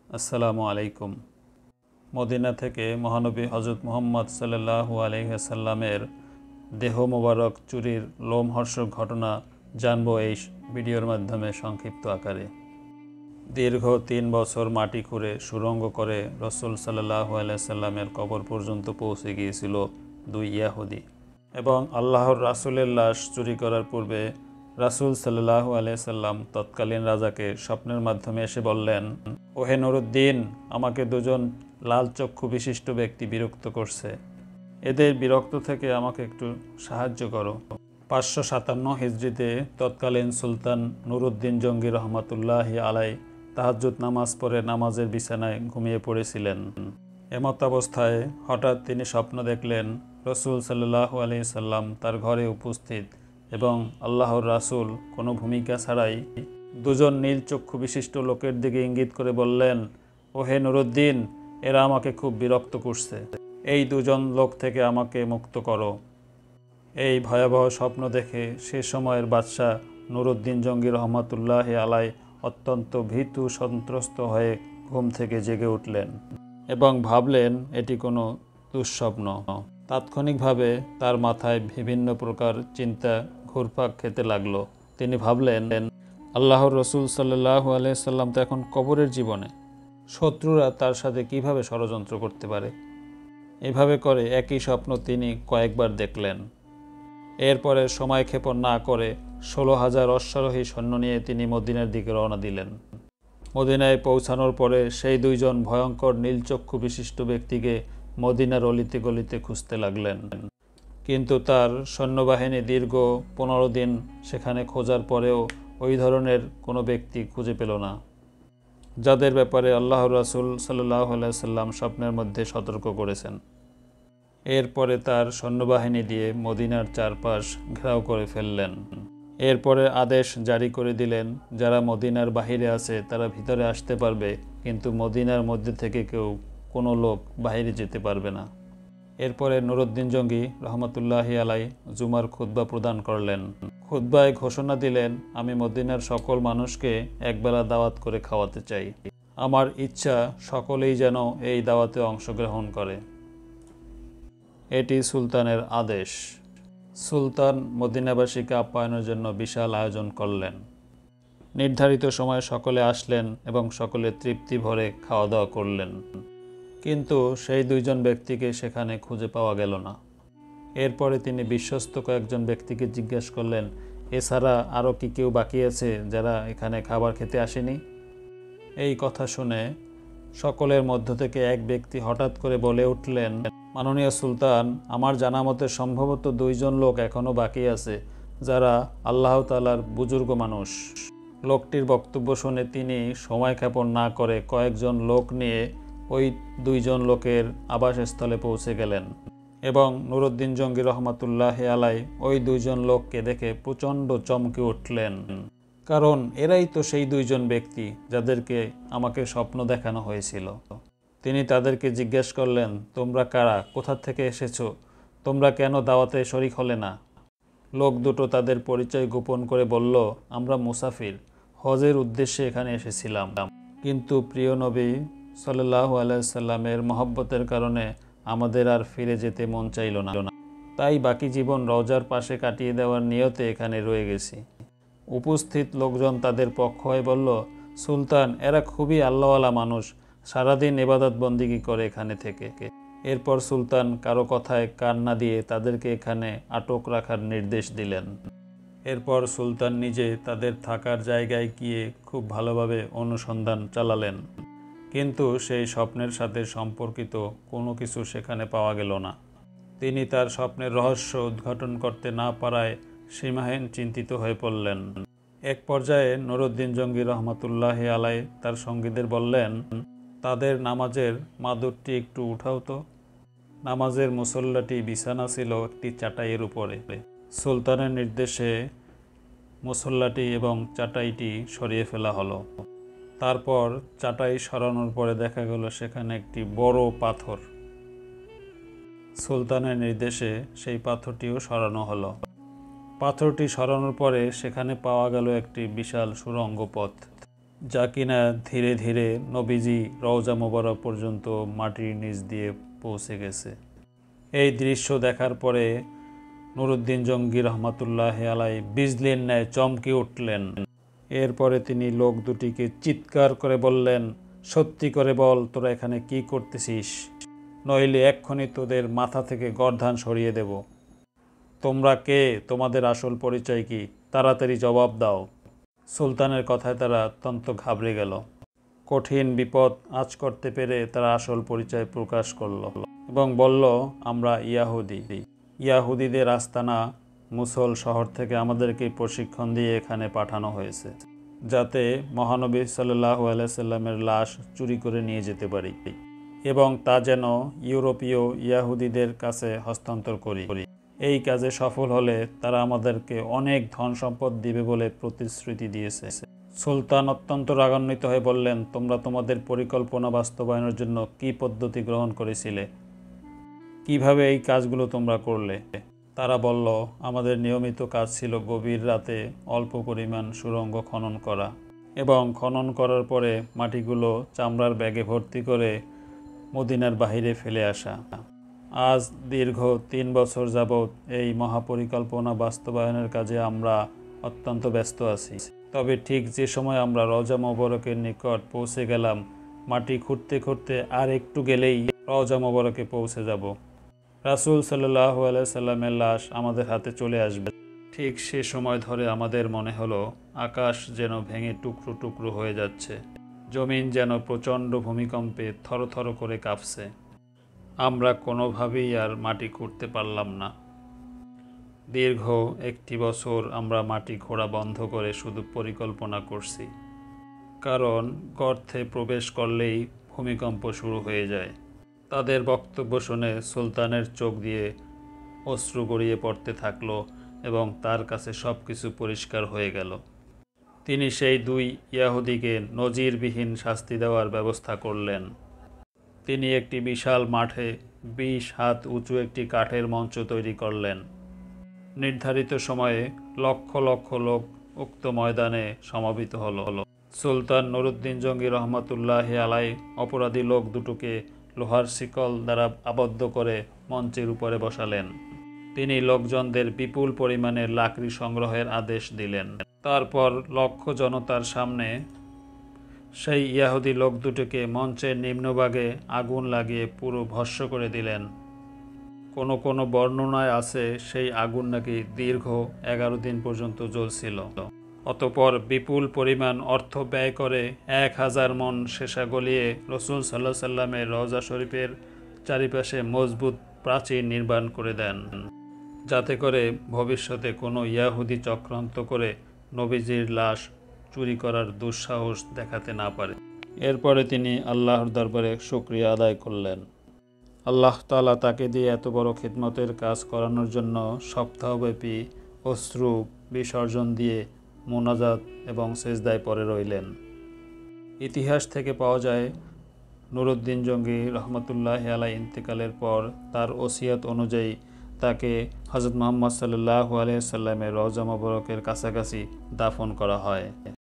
আসসালামু আলাইকুম। মদিনা থেকে মহানবী হজরত মুহাম্মদ সাল্লাল্লাহু আলাইহি ওয়াসাল্লামের দেহ মোবারক চুরির লোমহর্ষক ঘটনা জানব এই ভিডিওর মাধ্যমে সংক্ষিপ্ত আকারে। দীর্ঘ ৩ বছর মাটি খুঁড়ে সুড়ঙ্গ করে রাসূল সাল্লাল্লাহু আলাইহি ওয়াসাল্লামের কবর পর্যন্ত পৌঁছে গিয়েছিল দুই ইহুদি এবং আল্লাহর রাসূলের লাশ চুরি করার পূর্বে রাসূল সাল্লাল্লাহু আলাইহি ওয়াসাল্লাম তৎকালীন রাজাকে স্বপ্নের মাধ্যমে এসে বললেন, ওহে নুরুদ্দিন, আমাকে দুজন লাল চক্ষু বিশিষ্ট ব্যক্তি বিরক্ত করছে। এদের বিরক্ত থেকে আমাকে একটু সাহায্য করো। 557 হিজরিতে তৎকালীন সুলতান নুরুদ্দিন জঙ্গি রহমাতুল্লাহি আলাই তাহাজ্জুদ নামাজ পড়ে নামাজের বিছানায় ঘুমিয়ে পড়েছিলেন। এমত অবস্থায় হঠাৎ তিনি স্বপ্ন দেখলেন রাসূল সাল্লাল্লাহু আলাইহি সাল্লাম তার ঘরে উপস্থিত এবং আল্লাহর রাসূল কোনো ভূমিকা ছাড়াই দুজন নীল চক্ষু বিশিষ্ট লোকের দিকে ইঙ্গিত করে বললেন, ওহে নুরুদ্দিন, এরা আমাকে খুব বিরক্ত করছে। এই দুজন লোক থেকে আমাকে মুক্ত করো। এই ভয়াবহ স্বপ্ন দেখে সে সময়ের বাদশাহ নুরুদ্দিন জঙ্গি রহমাতুল্লাহি আলাই অত্যন্ত ভীতু সন্ত্রস্ত হয়ে ঘুম থেকে জেগে উঠলেন এবং ভাবলেন এটি কোনো দুঃস্বপ্ন। তাৎক্ষণিকভাবে তার মাথায় বিভিন্ন প্রকার চিন্তা ঘুরপাক খেতে লাগলো। তিনি ভাবলেন, আল্লাহর রসুল সাল্লাল্লাহু আলাইহি সাল্লাম তো এখন কবরের জীবনে, শত্রুরা তার সাথে কিভাবে ষড়যন্ত্র করতে পারে। এভাবে করে একই স্বপ্ন তিনি কয়েকবার দেখলেন। এরপরে সময় ক্ষেপণ না করে 16,000 অশ্বারোহী সৈন্য নিয়ে তিনি মদিনার দিকে রওনা দিলেন। মদিনায় পৌঁছানোর পরে সেই দুইজন ভয়ঙ্কর নীলচক্ষু বিশিষ্ট ব্যক্তিকে মদিনার অলিতে গলিতে খুঁজতে লাগলেন, কিন্তু তার সৈন্যবাহিনী দীর্ঘ 15 দিন সেখানে খোঁজার পরেও ওই ধরনের কোনো ব্যক্তি খুঁজে পেল না, যাদের ব্যাপারে আল্লাহর রাসূল সাল্লাল্লাহু আলাইহি সাল্লাম স্বপ্নের মধ্যে সতর্ক করেছেন। এরপরে তার সৈন্যবাহিনী দিয়ে মদিনার চারপাশ ঘেরাও করে ফেললেন। এরপরে আদেশ জারি করে দিলেন, যারা মদিনার বাহিরে আছে তারা ভিতরে আসতে পারবে, কিন্তু মদিনার মধ্যে থেকে কেউ কোনো লোক বাহিরে যেতে পারবে না। এরপরে নুরুদ্দিন জঙ্গি রহমতুল্লাহি আলাই জুমার খুতবা প্রদান করলেন। খুতবায় ঘোষণা দিলেন, আমি মদিনার সকল মানুষকে একবেলা দাওয়াত করে খাওয়াতে চাই। আমার ইচ্ছা সকলেই যেন এই দাওয়াতে অংশগ্রহণ করে। এটি সুলতানের আদেশ। সুলতান মদিনাবাসীকে আপ্যায়নের জন্য বিশাল আয়োজন করলেন। নির্ধারিত সময়ে সকলে আসলেন এবং সকলে তৃপ্তি ভরে খাওয়া দাওয়া করলেন, কিন্তু সেই দুইজন ব্যক্তিকে সেখানে খুঁজে পাওয়া গেল না। এরপরে তিনি বিশ্বস্ত কয়েকজন ব্যক্তিকে জিজ্ঞেস করলেন, এছাড়া আরও কি কেউ বাকি আছে যারা এখানে খাবার খেতে আসেনি? এই কথা শুনে সকলের মধ্য থেকে এক ব্যক্তি হঠাৎ করে বলে উঠলেন, মাননীয় সুলতান, আমার জানা মতে সম্ভবত দুইজন লোক এখনও বাকি আছে যারা আল্লাহ তাআলার বুজুর্গ মানুষ। লোকটির বক্তব্য শুনে তিনি সময় ক্ষেপণ না করে কয়েকজন লোক নিয়ে ওই দুইজন লোকের আবাসস্থলে পৌঁছে গেলেন এবং নুরুদ্দিন জঙ্গি রহমাতুল্লাহি আলাই ওই দুইজন লোককে দেখে প্রচণ্ড চমকে উঠলেন, কারণ এরাই তো সেই দুইজন ব্যক্তি যাদেরকে আমাকে স্বপ্ন দেখানো হয়েছিল। তিনি তাদেরকে জিজ্ঞেস করলেন, তোমরা কারা, কোথা থেকে এসেছো, তোমরা কেন দাওয়াতে শরীক হলে না? লোক দুটো তাদের পরিচয় গোপন করে বলল, আমরা মুসাফির, হজের উদ্দেশ্যে এখানে এসেছিলাম, কিন্তু প্রিয় নবী সাল্লাল্লাহু আলাইহি সাল্লামের মহব্বতের কারণে আমাদের আর ফিরে যেতে মন চাইল না, তাই বাকি জীবন রওজার পাশে কাটিয়ে দেওয়ার নিয়তে এখানে রয়ে গেছি। উপস্থিত লোকজন তাদের পক্ষ হয়ে বলল, সুলতান, এরা খুবই আল্লাহওয়ালা মানুষ, সারাদিন ইবাদত বন্দিগি করে এখানে থেকে। এরপর সুলতান কারো কথায় কান না দিয়ে তাদেরকে এখানে আটক রাখার নির্দেশ দিলেন। এরপর সুলতান নিজে তাদের থাকার জায়গায় গিয়ে খুব ভালোভাবে অনুসন্ধান চালালেন, কিন্তু সেই স্বপ্নের সাথে সম্পর্কিত কোনো কিছু সেখানে পাওয়া গেল না। তিনি তার স্বপ্নের রহস্য উদ্ঘাটন করতে না পারায় সীমাহীন চিন্তিত হয়ে পড়লেন। এক পর্যায়ে নুরুদ্দিন জঙ্গি রহমাতুল্লাহি আলাই তার সঙ্গীদের বললেন, তাদের নামাজের মাদুরটি একটু উঠাও তো। নামাজের মুসল্লাটি বিছানা ছিল একটি চাটাইয়ের উপরে। সুলতানের নির্দেশে মুসল্লাটি এবং চাটাইটি সরিয়ে ফেলা হলো। তারপর চাটাই সরানোর পরে দেখা গেল সেখানে একটি বড় পাথর। সুলতানের নির্দেশে সেই পাথরটিও সরানো হলো। পাথরটি সরানোর পরে সেখানে পাওয়া গেল একটি বিশাল সুড়ঙ্গ পথ। যা কিনা ধীরে ধীরে নবীজি রওজা মোবারক পর্যন্ত মাটির নিচ দিয়ে পৌঁছে গেছে। এই দৃশ্য দেখার পরে নুরুদ্দিন জঙ্গি রহমাতুল্লাহ আলাই বিজলির ন্যায় চমকে উঠলেন। এরপরে তিনি লোক দুটিকে চিৎকার করে বললেন, সত্যি করে বল, তোরা এখানে কি করতেছিস, নইলে এক্ষুনি তোদের মাথা থেকে গর্দান সরিয়ে দেব। তোমরা কে? তোমাদের আসল পরিচয় কি? তাড়াতাড়ি জবাব দাও। সুলতানের কথায় তারা অত্যন্ত ঘাবড়ে গেল। কঠিন বিপদ আঁচ করতে পেরে তারা আসল পরিচয় প্রকাশ করল এবং বলল, আমরা ইয়াহুদিদের আস্তানা মুসল শহর থেকে আমাদেরকে প্রশিক্ষণ দিয়ে এখানে পাঠানো হয়েছে, যাতে মহানবী সাল্লাল্লাহু আলাইহি সাল্লামের লাশ চুরি করে নিয়ে যেতে পারি এবং তা যেন ইউরোপীয় ইয়াহুদিদের কাছে হস্তান্তর করি। এই কাজে সফল হলে তারা আমাদেরকে অনেক ধন সম্পদ দিবে বলে প্রতিশ্রুতি দিয়েছে। সুলতান অত্যন্ত রাগান্বিত হয়ে বললেন, তোমরা তোমাদের পরিকল্পনা বাস্তবায়নের জন্য কি পদ্ধতি গ্রহণ করেছিলে? কিভাবে এই কাজগুলো তোমরা করলে? তারা বলল, আমাদের নিয়মিত কাজ ছিল গভীর রাতে অল্প পরিমাণ সুড়ঙ্গ খনন করা এবং খনন করার পরে মাটিগুলো চামড়ার ব্যাগে ভর্তি করে মদিনার বাহিরে ফেলে আসা। আজ দীর্ঘ 3 বছর যাবৎ এই মহাপরিকল্পনা বাস্তবায়নের কাজে আমরা অত্যন্ত ব্যস্ত আছি। তবে ঠিক যে সময় আমরা রওজা মোবারকের নিকট পৌঁছে গেলাম, মাটি খুঁড়তে খুঁড়তে আর একটু গেলেই রওজা মোবারকে পৌঁছে যাব। রাসূল সাল্লাল্লাহু আলাইহি সাল্লামের লাশ আমাদের হাতে চলে আসবে। ঠিক সে সময় ধরে আমাদের মনে হলো আকাশ যেন ভেঙে টুকরো টুকরো হয়ে যাচ্ছে, জমিন যেন প্রচণ্ড ভূমিকম্পে থরথর করে কাঁপছে। আমরা কোনোভাবেই আর মাটি খুঁড়তে পারলাম না। দীর্ঘ 1 বছর আমরা মাটি খোঁড়া বন্ধ করে শুধু পরিকল্পনা করছি, কারণ গর্তে প্রবেশ করলেই ভূমিকম্প শুরু হয়ে যায়। তাদের বক্তব্য শুনে সুলতানের চোখ দিয়ে অশ্রু গড়িয়ে পড়তে থাকলো এবং তার কাছে সব কিছু পরিষ্কার হয়ে গেল। তিনি সেই 2 ইয়াহুদিকে নজিরবিহীন শাস্তি দেওয়ার ব্যবস্থা করলেন। তিনি একটি বিশাল মাঠে 20 হাত উঁচু একটি কাঠের মঞ্চ তৈরি করলেন। নির্ধারিত সময়ে লক্ষ লক্ষ লোক উক্ত ময়দানে সমবেত হলো। সুলতান নুরুদ্দিন জঙ্গি রহমাতুল্লাহ আলাই অপরাধী লোক দুটোকে লোহার শিকল দ্বারা আবদ্ধ করে মঞ্চের উপরে বসালেন। তিনি লোকজনদের বিপুল পরিমাণে লাকড়ি সংগ্রহের আদেশ দিলেন। তারপর লক্ষ জনতার সামনে সেই ইয়াহুদি লোক দুটোকে মঞ্চের নিম্নভাগে আগুন লাগিয়ে পুরো ভস্ম করে দিলেন। কোনো কোনো বর্ণনায় আছে সেই আগুন নাকি দীর্ঘ 11 দিন পর্যন্ত জ্বলছিল। অতঃপর বিপুল পরিমাণ অর্থ ব্যয় করে 1000 মণ সেসা গলিয়ে রাসূল সাল্লাল্লাহু আলাইহি সাল্লামের রওজা শরীফের চারিপাশে মজবুত প্রাচীর নির্মাণ করে দেন, যাতে করে ভবিষ্যতে কোনো ইয়াহুদি চক্রান্ত করে নবীজির লাশ চুরি করার দুঃসাহস দেখাতে না পারে। এরপরে তিনি আল্লাহর দরবারে শুকরিয়া আদায় করলেন। আল্লাহ তাআলা তাকে দিয়ে এত বড় খিদমতের কাজ করানোর জন্য সপ্তাহব্যাপী অশ্রু বিসর্জন দিয়ে মুনাজাত এবং সেজদায় পড়ে রইলেন। ইতিহাস থেকে পাওয়া যায়, নুরুদ্দিন জঙ্গি রহমতুল্লাহ আলাই ইন্তেকালের পর তার ওসিয়ত অনুযায়ী তাকে হযরত মুহাম্মদ সাল্লাল্লাহু আলাইহি সাল্লামের রওজা মোবারকের কাছাকাছি দাফন করা হয়।